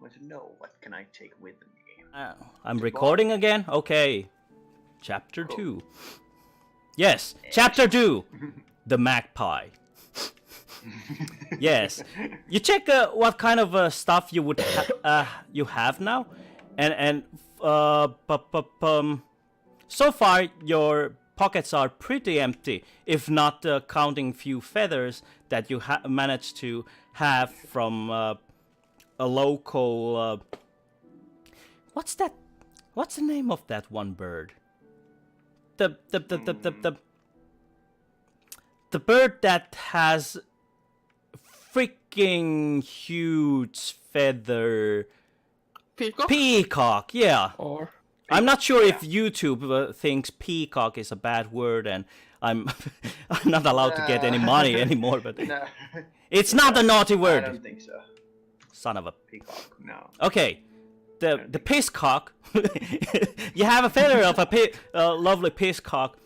want to know what can I take with me. I'm recording again? Okay. Chapter 2. Yes, Chapter 2. The Magpie. Yes. You check what kind of stuff you would you have now, and so far your pockets are pretty empty, if not counting few feathers that you managed to have from a local. What's that? What's the name of that one bird? The bird that has freaking huge feather. Peacock? Peacock, yeah. Or I'm not sure if YouTube thinks peacock is a bad word, and I'm I'm not allowed to get any money anymore. But No. it's not a naughty word. I don't think so. Son of a. Peacock, no. Okay, the pisscock. You have a feather of a lovely peacock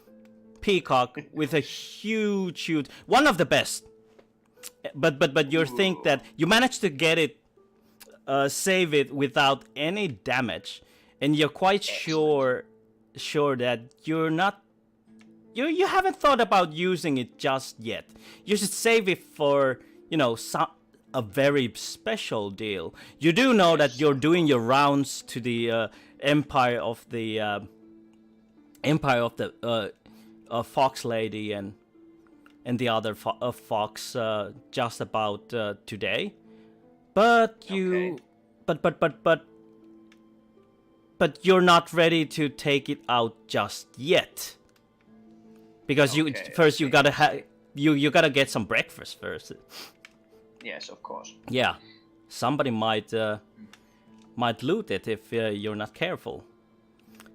with a huge, one of the best. But you think that you managed to get it, save it without any damage, and you're quite sure that you're not. You haven't thought about using it just yet. You should save it for a very special deal. You do know that you're doing your rounds to the empire of the fox lady and the other fox just about today, but you but you're not ready to take it out just yet, because you gotta you gotta get some breakfast first. Yes, of course. Yeah, somebody might loot it if you're not careful.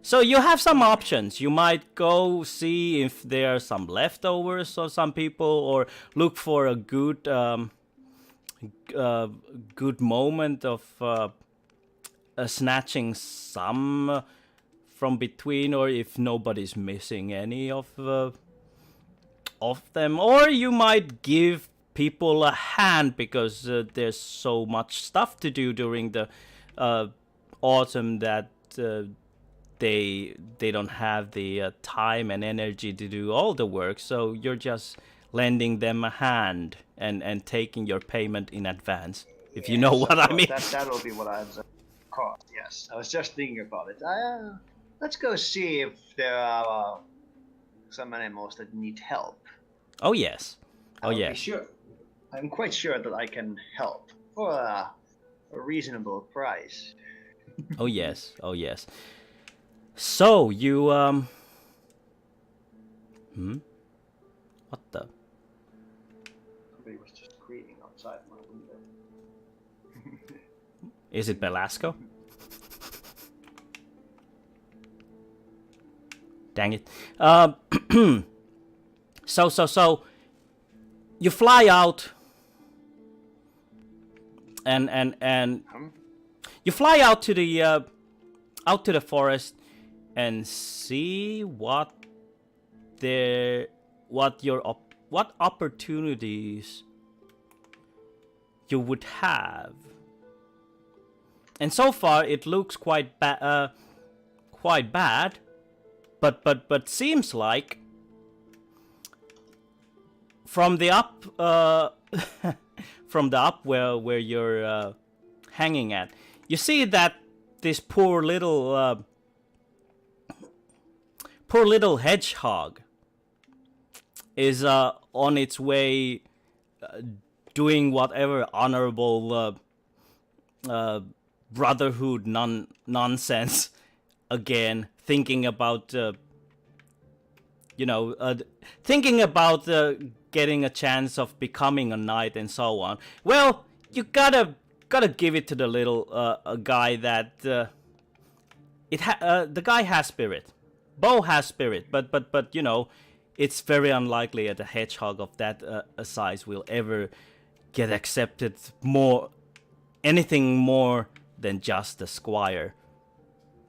So you have some options. You might go see if there are some leftovers of some people, or look for a good good moment of snatching some from between, or if nobody's missing any of them, or you might give people a hand because there's so much stuff to do during the autumn that they don't have the time and energy to do all the work, so you're just lending them a hand and taking your payment in advance, if you know what I mean. That'll be what I've caught. Yes, I was just thinking about it. Let's go see if there are some animals that need help. Oh yes, oh I'll be yes. sure. I'm quite sure that I can help for a reasonable price. Oh yes, oh yes. So you What the? Somebody was just screaming outside my window. Is it Belasco? Dang it. So you fly out and you fly out to the forest and see what opportunities you would have. And so far it looks quite bad, but seems like from the up where you're hanging at, you see that this poor little hedgehog is on its way doing whatever honorable brotherhood nonsense again, thinking about getting a chance of becoming a knight and so on. Well, you gotta give it to the little guy that the guy has spirit. Bo has spirit, but it's very unlikely that a hedgehog of that size will ever get accepted anything more than just a squire.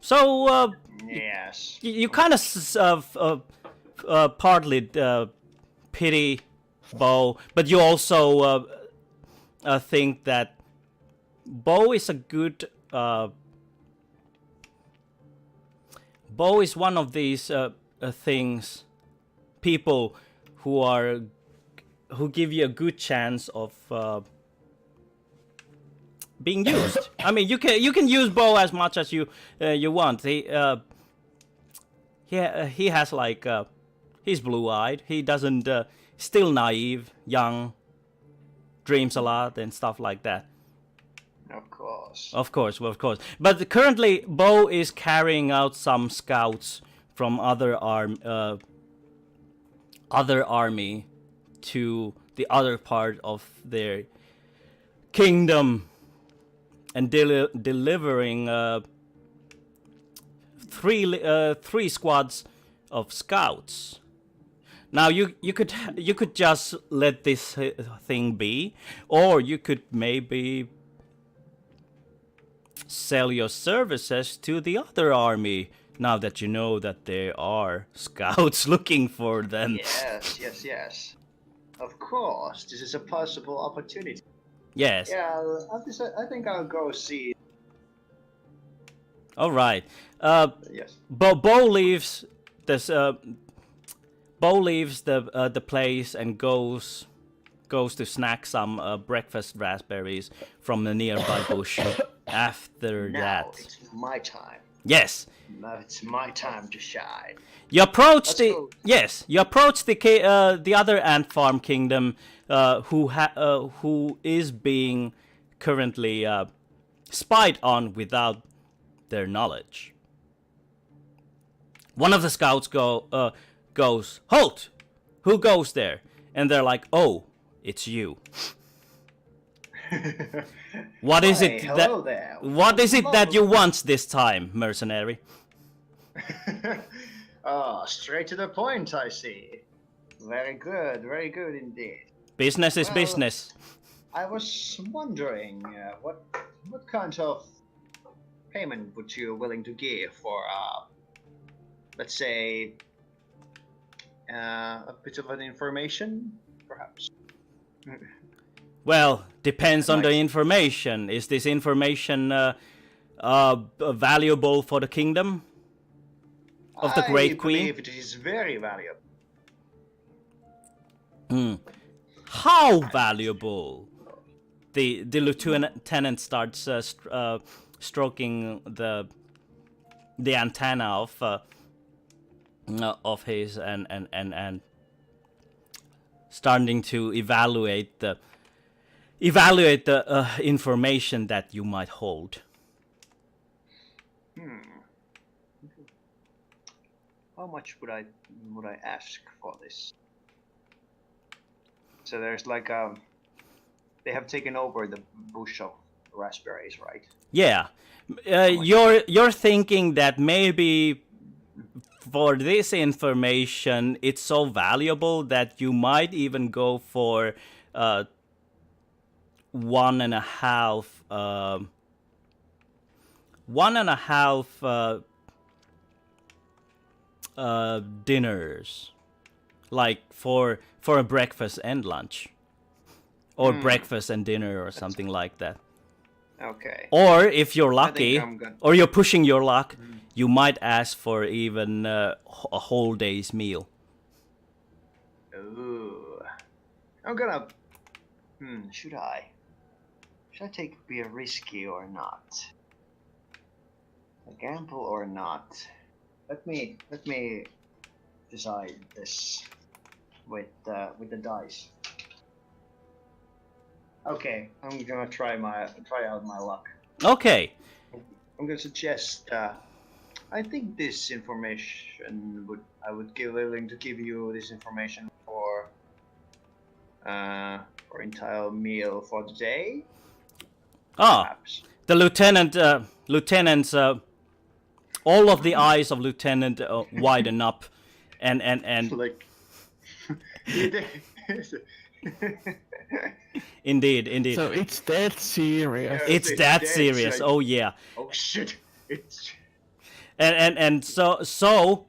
So yes, you kind of partly pity Bo, but you also think that Bo is a good. Bo is one of these things, people who give you a good chance of being used. I mean, you can use Bo as much as you want. He has like he's blue-eyed. He doesn't still naive, young, dreams a lot and stuff like that. Of course. Of course. But currently, Bo is carrying out some scouts from other army to the other part of their kingdom and delivering three squads of scouts. Now you could just let this thing be, or you could maybe sell your services to the other army now that you know that there are scouts looking for them. Yes. Of course, this is a possible opportunity. Yes. Yeah, I think I'll go see. All right. Yes. Bo leaves this. Bo leaves the place and goes to snack some breakfast raspberries from the nearby bush. After now that, it's my time. Yes. Now it's my time to shine. You approach Let's the go. yes. You approach the other ant farm kingdom, who is being currently spied on without their knowledge. One of the scouts goes, "Halt! Who goes there?" And they're like, "Oh, it's you." What is Hi, it hello there. What is it that you want this time, mercenary? Straight to the point, I see. Very good indeed. Business is Well, business. I was wondering, what kind of payment would you willing to give for, let's say, a bit of an information, perhaps? Well, depends on the Nice. information. Is this information valuable for the kingdom of the Great Queen? I believe it is very valuable. How valuable? The lieutenant starts stroking the antenna of his and starting to evaluate the information that you might hold. How much would I ask for this? So there's like they have taken over the bush of raspberries, right? Yeah, you're thinking that maybe for this information it's so valuable that you might even go for 1.5 dinners, like for a breakfast and lunch, or breakfast and dinner, or something like that. Okay. Or if you're lucky, I'm good. or you're pushing your luck, you might ask for even a whole day's meal. Ooh. I'm gonna. Should I be a risky or not? A gamble or not? Let me decide this with the dice. Okay, I'm gonna try out my luck. Okay. I'm gonna suggest. I think this information I would be willing to give you this information for entire meal for the day. Perhaps. The lieutenant's all of the eyes of lieutenant widen up, and Like. indeed. So it's that serious. It's It's that dead serious. serious. Oh yeah. Oh shit! It's. And so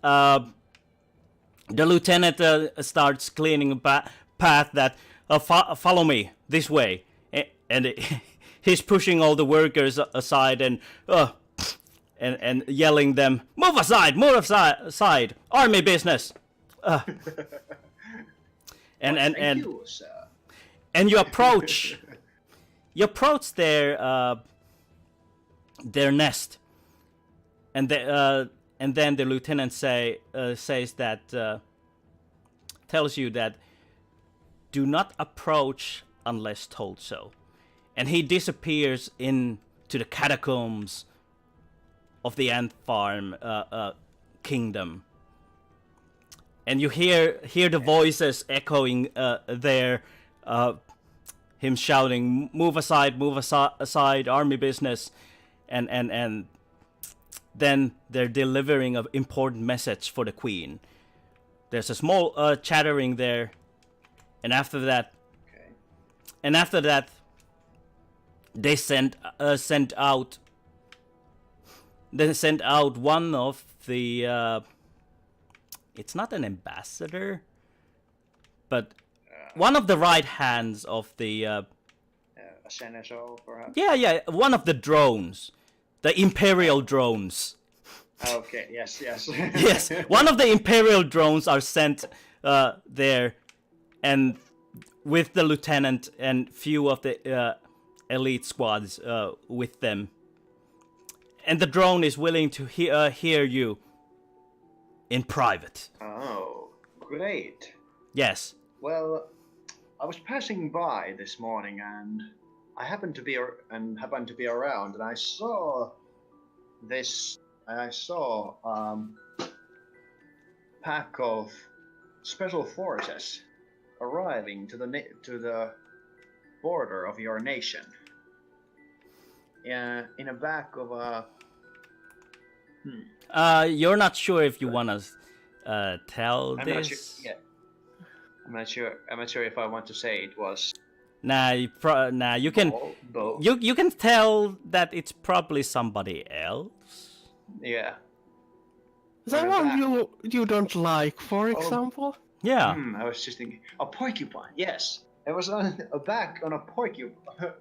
the lieutenant starts cleaning a path that follow me this way, and he's pushing all the workers aside and yelling them, move aside, army business. Thank you, sir. And you approach their nest, and then the lieutenant says that tells you that do not approach unless told so, and he disappears into the catacombs of the ant farm kingdom, and you hear the voices echoing there. Him shouting, move aside, army business, and then they're delivering an important message for the queen. There's a small chattering there, and after that, they sent out one of the. It's not an ambassador, but one of the right hands of the a senator, perhaps. Yeah, one of the drones, the imperial drones. Okay, yes. Yes, one of the imperial drones are sent there, and with the lieutenant and few of the elite squads with them, and the drone is willing to hear you in private. Oh, great. Yes. Well, I was passing by this morning, and I happened to be around, and I saw this. I saw pack of special forces arriving to the border of your nation. In a back of a. You're not sure if you wanna tell I'm this. not sure. Yeah. I'm not sure if I want to say it was. Nah, you can. You can tell that it's probably somebody else. Yeah. Is that one you don't like, for example? Yeah. I was just thinking a porcupine. Yes, it was on a back on a porcupine.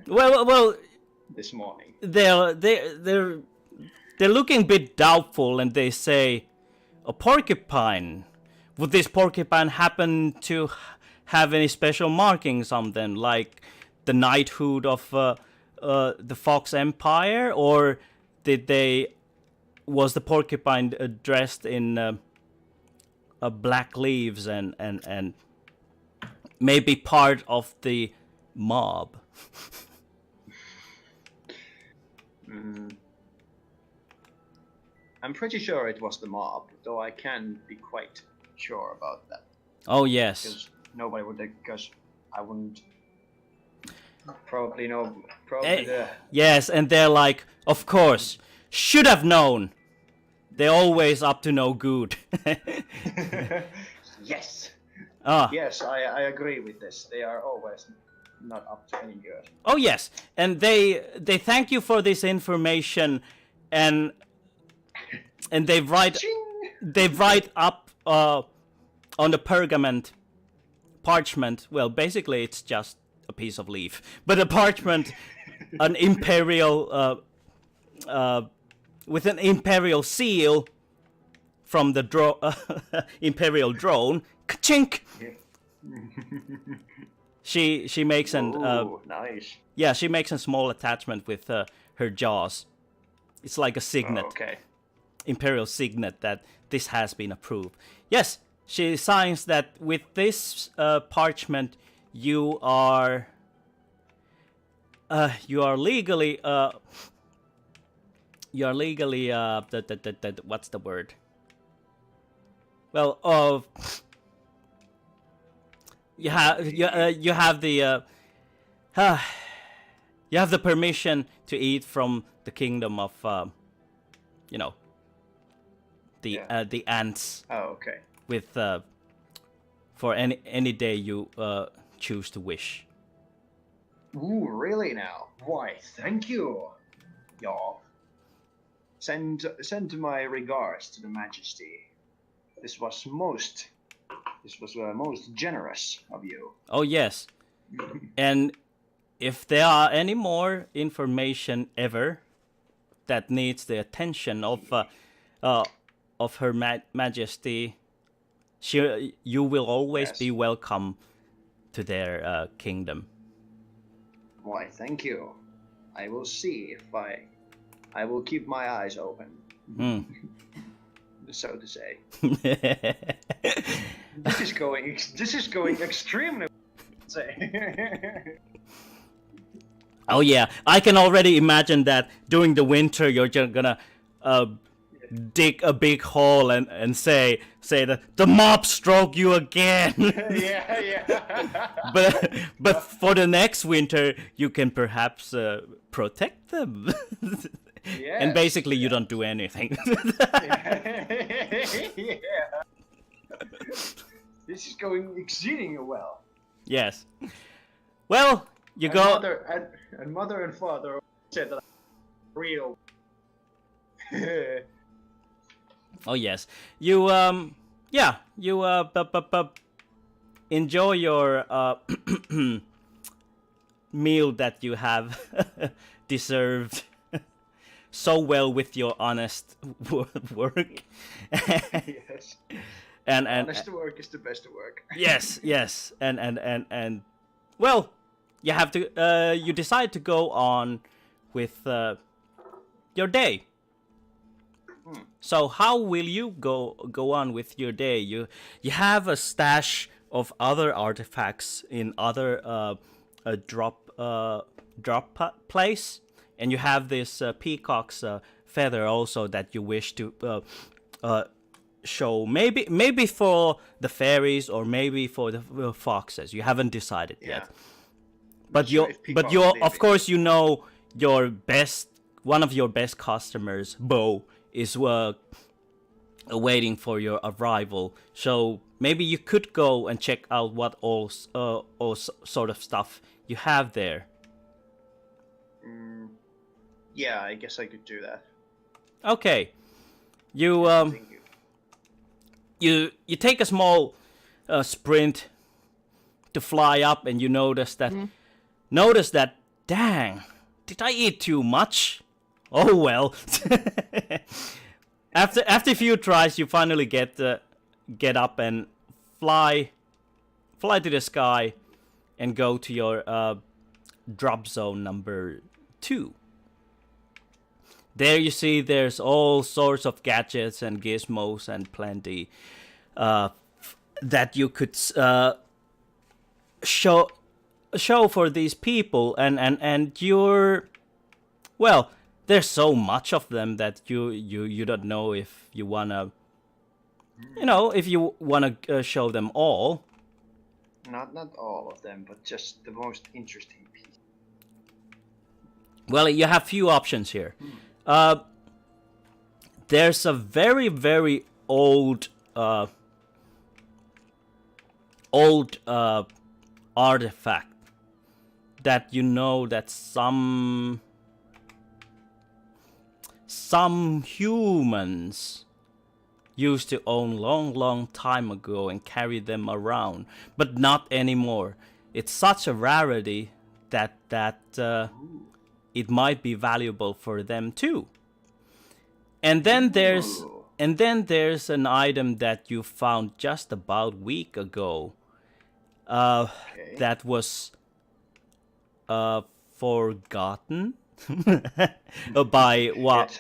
Well. This morning. They're looking a bit doubtful, and they say, a porcupine. Would this porcupine happen to have any special markings on them, like the knighthood of the Fox Empire, or was the porcupine dressed in black leaves and maybe part of the mob? I'm pretty sure it was the mob, though I can't be quite sure about that. Oh yes. Because nobody would, because I wouldn't probably know. Probably Yes, and they're like, of course, should have known. They're always up to no good. Yes. Ah. Yes, I agree with this. They are always not up to any good. Oh yes, and they thank you for this information, and they write up on the parchment. Well, basically it's just a piece of leaf, but a parchment, an imperial with an imperial seal from the imperial drone. Ka-chink! She makes an nice. Yeah, she makes a small attachment with her jaws. It's like a signet. Oh, okay. Imperial signet that this has been approved. Yes, she signs that with this parchment you are legally what's the word? Well, you have the permission to eat from the kingdom of the ants. Oh, okay. With for any day you choose to wish. Ooh, really now? Why, thank you, y'all. Send my regards to the Majesty. This was most generous of you. Oh yes, and if there are any more information ever that needs the attention of Her Majesty, you will always Yes. be welcome to their kingdom. Why, thank you. I will see if I will keep my eyes open, so to say. This is going extremely. Oh yeah, I can already imagine that during the winter you're just gonna dig a big hole and say that the mob struck you again. Yeah. But for the next winter you can perhaps protect them. Yes, and basically you don't do anything. Yeah. This is going exceedingly well. Yes. Well, you And go. Mother and father said that I'm real. Oh yes, you enjoy your meal that you have deserved so well with your honest work. Yes. and Honest work is the best work. yes, and well, you have to you decide to go on with your day. So how will you go on with your day? You have a stash of other artifacts in other drop place, and you have this peacock's feather also that you wish to show. Maybe for the fairies or maybe for the foxes. You haven't decided yet. But Sure, you of course you know one of your best customers, Bo, is waiting for your arrival. So maybe you could go and check out what all sort of stuff you have there. Yeah, I guess I could do that. Okay, you Thank you. you take a small sprint to fly up, and you notice that dang, did I eat too much? Oh well. After a few tries, you finally get up and fly to the sky and go to your drop zone number 2. There you see there's all sorts of gadgets and gizmos and plenty that you could show for these people, and you're, well, there's so much of them that you don't know if you wanna, if you wanna show them all. Not all of them, but just the most interesting piece. Well, you have few options here. There's a very, very old artifact that that some humans used to own long time ago and carry them around, but not anymore. It's such a rarity that it might be valuable for them too. And then there's an item that you found just about a week ago that was forgotten by what?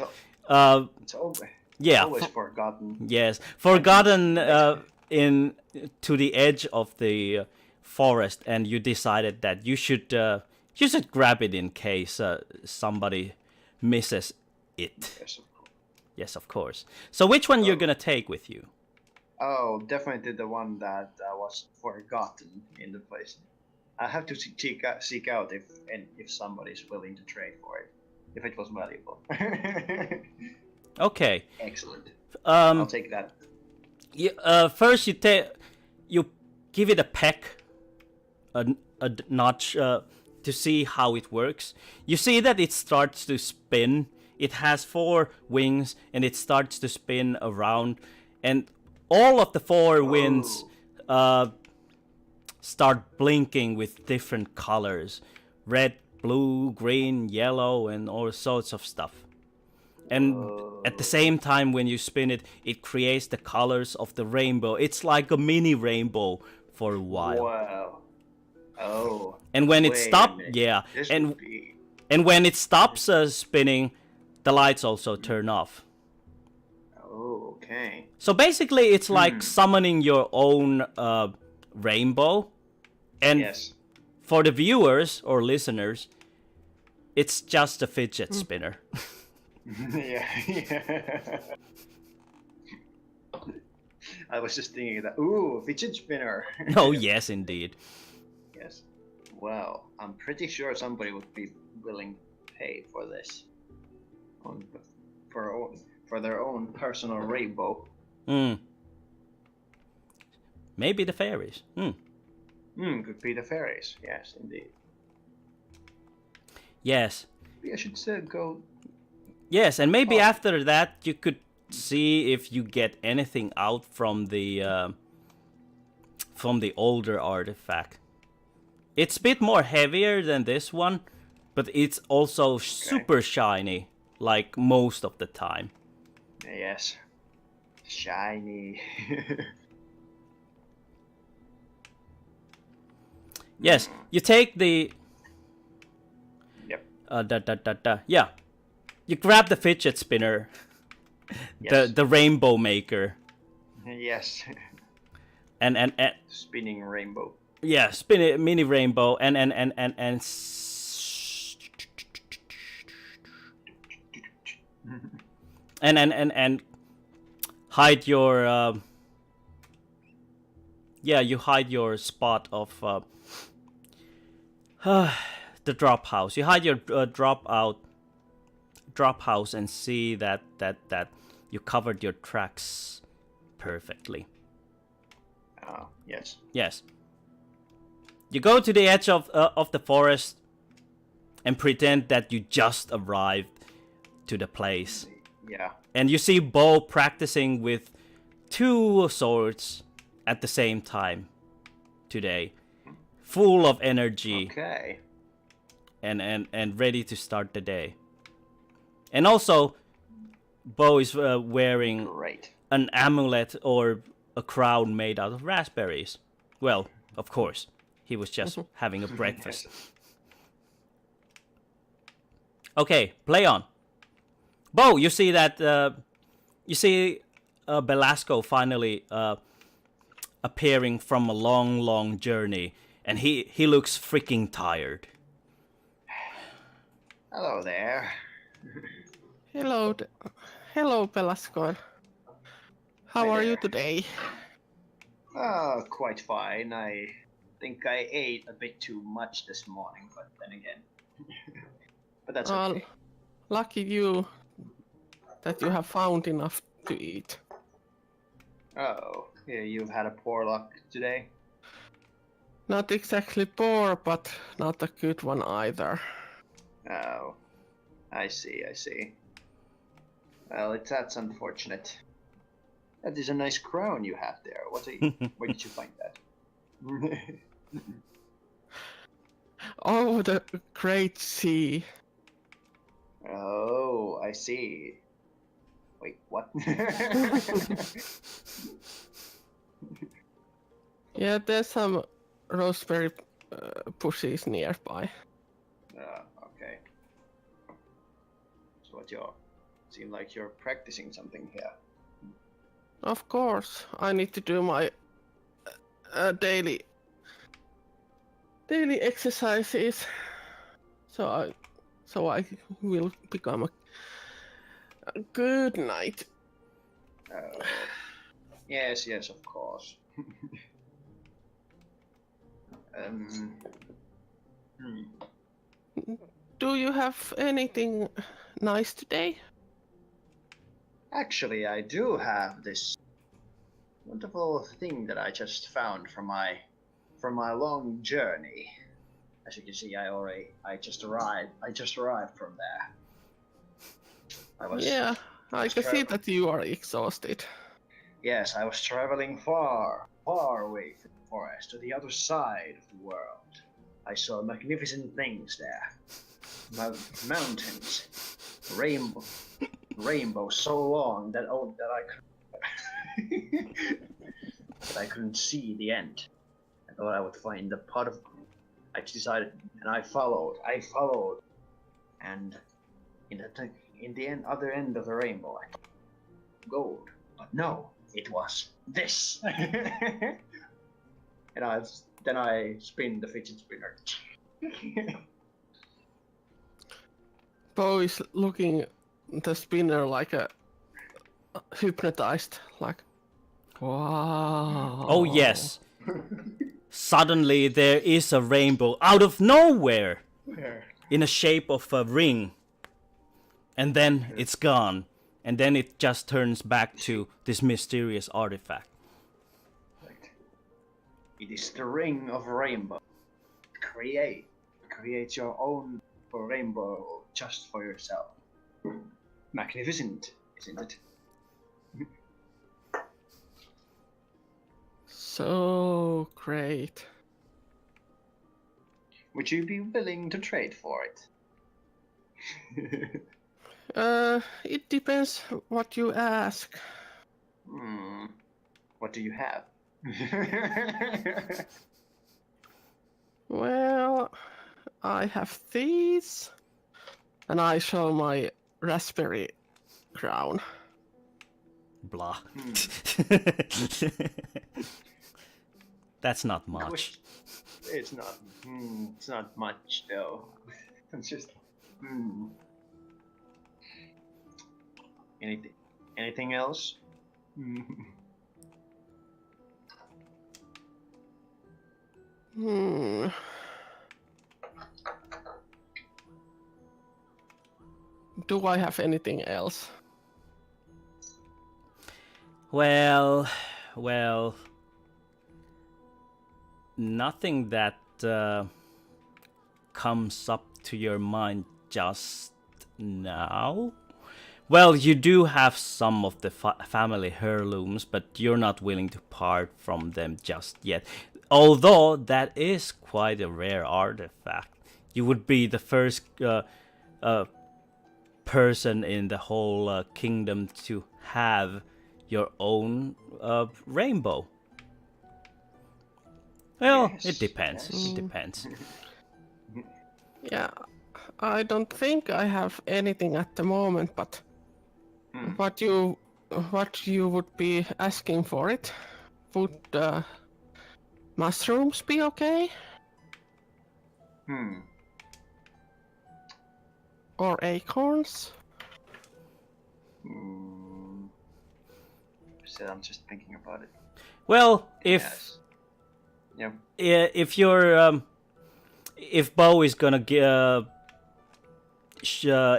It's always forgotten. Yes, forgotten to the edge of the forest, and you decided that you should grab it in case somebody misses it. Yes, of course. So which one you're gonna take with you? Oh, definitely the one that was forgotten in the place. I have to seek out if somebody's willing to trade for it, if it was valuable. Okay. Excellent. I'll take that. First, you give it a peck, a notch, to see how it works. You see that it starts to spin. It has 4 wings, and it starts to spin around, and all of the 4 winds start blinking with different colors. red, blue, green, yellow, and all sorts of stuff. And at the same time, when you spin it, it creates the colors of the rainbow. It's like a mini rainbow for a while. Wow. Oh. And when it wait a stops, minute. yeah, This and would be. when it stops spinning, the lights also turn off. Oh, okay. So basically, it's like summoning your own rainbow. And Yes. for the viewers or listeners, it's just a fidget spinner. Yeah. I was just thinking that. Ooh, fidget spinner. Oh, yes, indeed. Yes. Well, I'm pretty sure somebody would be willing to pay for this. For their own personal rainbow. Maybe the fairies. Could be the fairies. Yes, indeed. Yes. Maybe I should go. Yes, and maybe after that you could see if you get anything out from the older artifact. It's a bit more heavier than this one, but it's also super shiny, like most of the time. Yes. Shiny. Yes, you take the. Yep. Yeah. You grab the fidget spinner, Yes. the rainbow maker, Yes. and Spinning rainbow. yeah, spin it, mini rainbow, and hide your you hide your spot of the drop house. You hide your drop house and see that you covered your tracks perfectly. Oh, yes. Yes. You go to the edge of the forest and pretend that you just arrived to the place. Yeah. And you see Bo practicing with two swords at the same time today. Full of energy. Okay. And ready to start the day. And also, Bo is wearing Great. an amulet or a crown made out of raspberries. Well, of course, he was just having a breakfast. Okay, play on. Bo, you see that Belasco finally appearing from a long journey, and he looks freaking tired. Hello there. Hello, Pelasco. How are you today? Oh, quite fine. I think I ate a bit too much this morning, but then again. But that's okay. Lucky you that you have found enough to eat. Oh, yeah, you've had a poor luck today? Not exactly poor, but not a good one either. Oh, I see. Well, that's unfortunate. That is a nice crown you have there. Where did you find that? Oh, the great sea. Oh, I see. Wait, what? Yeah, there's some raspberry bushes nearby. Okay. So seem like you're practicing something here. Of course, I need to do my daily exercises, so I will become a good knight. Yes, of course. Do you have anything nice today? Actually, I do have this wonderful thing that I just found from my long journey. As you can see, I just arrived from there. I can see that you are exhausted. Yes, I was traveling far away from the forest to the other side of the world. I saw magnificent things there. Mountains, rainbow so long that I couldn't see the end. I thought I would find the pot of. I decided, and I followed, and in the other end of the rainbow, I thought gold, but no, it was this. And then I spin the fidget spinner. Bo is looking the spinner like a hypnotized, like, wow. Oh yes. Suddenly there is a rainbow out of nowhere in a shape of a ring. And then it's gone. And then it just turns back to this mysterious artifact. Right. It is the ring of rainbow. Create your own rainbow just for yourself. Magnificent, isn't it? So great. Would you be willing to trade for it? It depends what you ask. What do you have? Well, I have these, and I show my raspberry crown. Blah. That's not much. It's not. It's not much though. It's just. Anything else? Do I have anything else? Well, nothing that comes up to your mind just now. Well, you do have some of the family heirlooms, but you're not willing to part from them just yet. Although that is quite a rare artifact. You would be the first person in the whole kingdom to have your own rainbow. Well, Yes, it depends. yes. It depends. Yeah, I don't think I have anything at the moment, but what you would be asking for it? Would mushrooms be okay? Or acorns? So I'm just thinking about it. Well, Yes. Yeah. if you're if Bo is gonna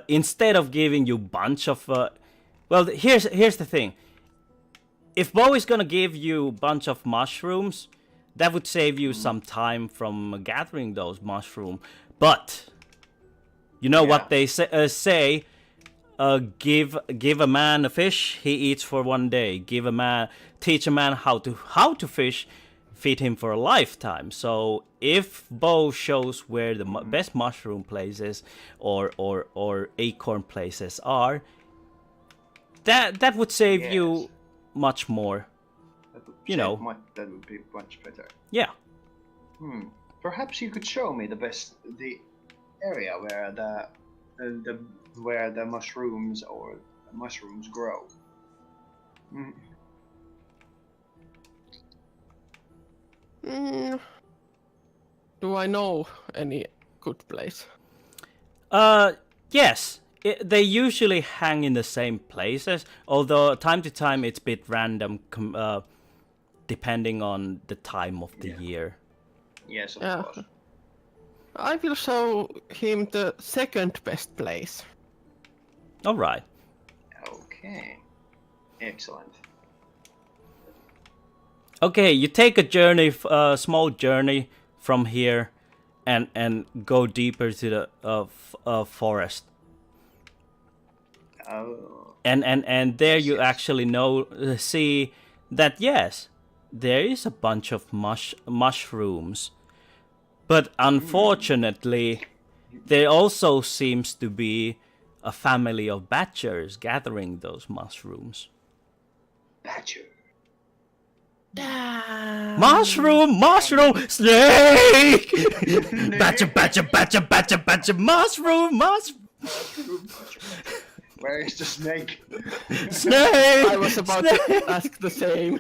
instead of giving you bunch of well, here's the thing. If Bo is gonna give you bunch of mushrooms, that would save you some time from gathering those mushrooms. But you know what they say, give a man a fish, he eats for one day. Teach a man how to fish, feed him for a lifetime. So if Bo shows where the best mushroom places or acorn places are, that would save you much more. You know. That would be much better. Yeah. Perhaps you could show me the area where the mushrooms grow. Do I know any good place? Yes. They usually hang in the same places, although time to time it's a bit random, depending on the time of the year. Yes, of course. I will show him the second best place. All right. Okay. Excellent. Okay, you take a small journey from here, and go deeper to the forest. And there you actually see that yes, there is a bunch of mushrooms, But unfortunately, there also seems to be a family of badgers gathering those mushrooms. Badger. Mushroom, snake! Badger, mushroom. Where is the snake? Snake! I was about to ask the same.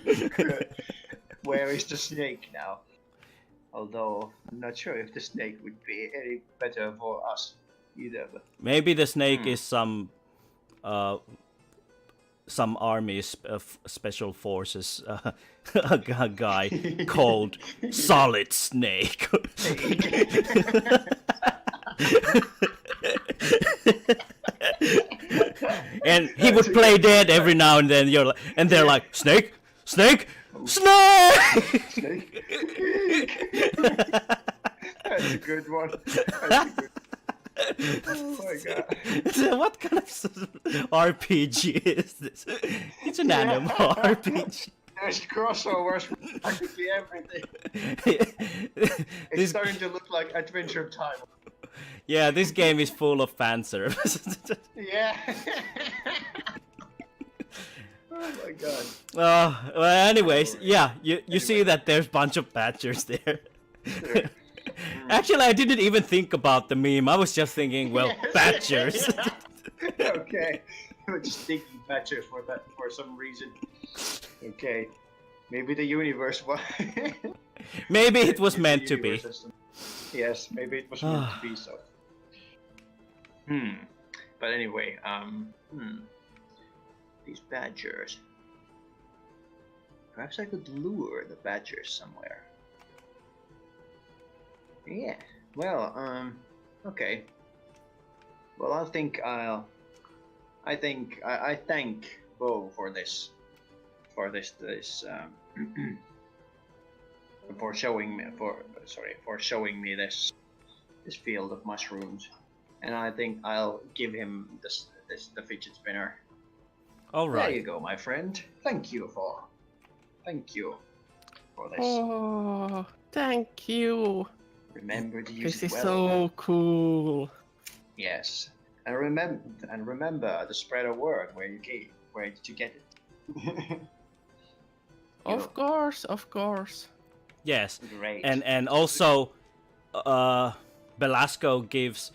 Where is the snake now? Although I'm not sure if the snake would be any better for us either. But Maybe the snake is some army's special forces a guy called Solid Snake. And he would play dead every now and then. And they're like, snake. Snake. That's a good one. Oh my god. So what kind of RPG is this? It's an animal RPG. There's crossovers for practically everything. It's starting to look like Adventure Time. Yeah, this game is full of fan service. Yeah. Oh my god. Well, anyways, yeah, you see that there's a bunch of badgers there. Actually, I didn't even think about the meme. I was just thinking, well, badgers. Okay. I'm just thinking badgers for some reason. Okay. Maybe the universe was... Maybe it was meant to be. Yes, maybe it was meant to be so. But anyway, these badgers. Perhaps I could lure the badgers somewhere. Yeah. Well, okay. Well, I thank Bo for this. For showing me this field of mushrooms, and I think I'll give him the fidget spinner. All right. There you go, my friend. Thank you for this. Oh, thank you. Remember to use This it is well. so cool. Yes, and remember to spread a word where did you get it? Of course. Yes. Great. And also, Velasco gives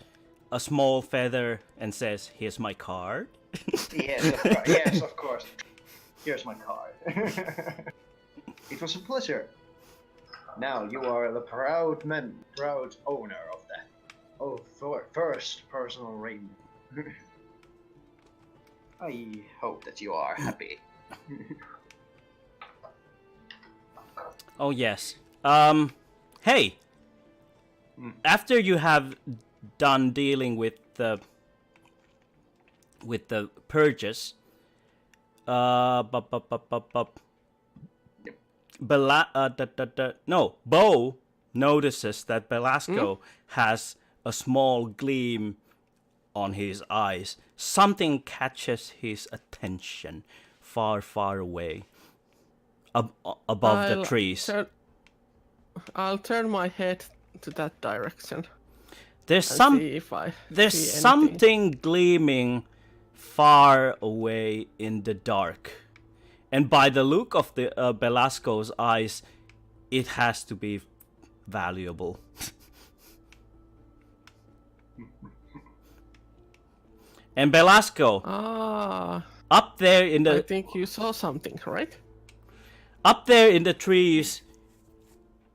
a small feather and says, "Here's my card." Yes, of course. Here's my card. It was a pleasure. Now you are the proud owner of that. Oh, first personal ring. I hope that you are happy. Oh yes. Hey. After you have done dealing with the purges, Bo notices that Velasco has a small gleam on his eyes. Something catches his attention far away above the trees. I'll turn my head to that direction. There's See if I there's see something gleaming far away in the dark. And by the look of the Velasco's eyes, it has to be valuable. And Velasco, up there in the I think you saw something, right? up there in the trees,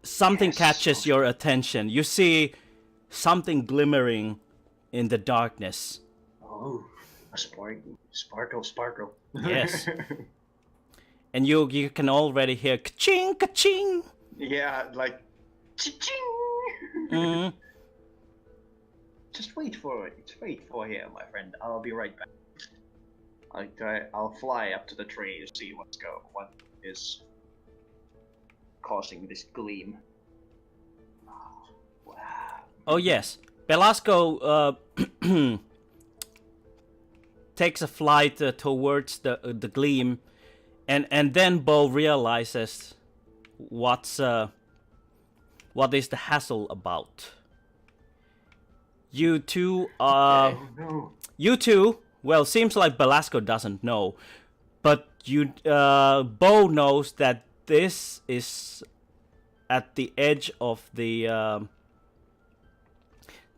something catches your attention. You see something glimmering in the darkness. Oh, a sparkle. Yes. And you can already hear ka-ching, ka-ching. Yeah, like ching. Mm. Just wait for here, my friend. I'll be right back. I'll fly up to the tree to see what is causing this gleam. Oh, wow. Oh yes, Velasco takes a flight towards the gleam, and then Bo realizes what's what is the hassle about? You two are... Oh no. You two, well, seems like Belasco doesn't know, but you, Bo knows that this is at the edge of the,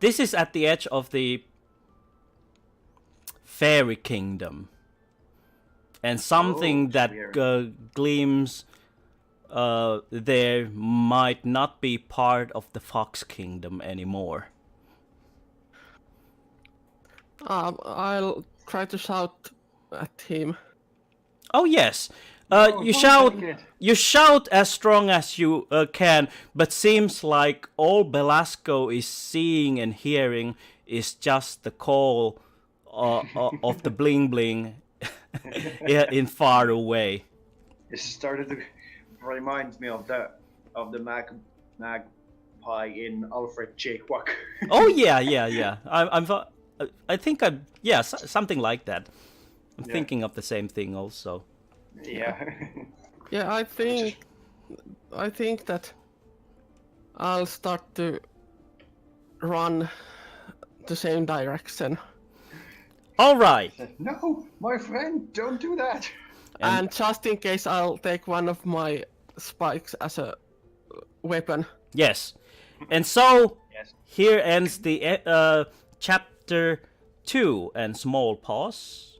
this is at the edge of the fairy kingdom. And something that gleams there might not be part of the fox kingdom anymore. I'll try to shout at him. Oh yes, No, you don't shout. take it. You shout as strong as you can, but seems like all Belasco is seeing and hearing is just the call of the bling bling in far away. This started to remind me of the magpie in Alfred J. Quack. Oh yeah. I think something like that. I'm thinking of the same thing also. Yeah. Yeah, I think that I'll start to run the same direction. All right. No, my friend, don't do that. And just in case, I'll take one of my spikes as a weapon. Yes. And so Yes. here ends the chapter 2 and small pause.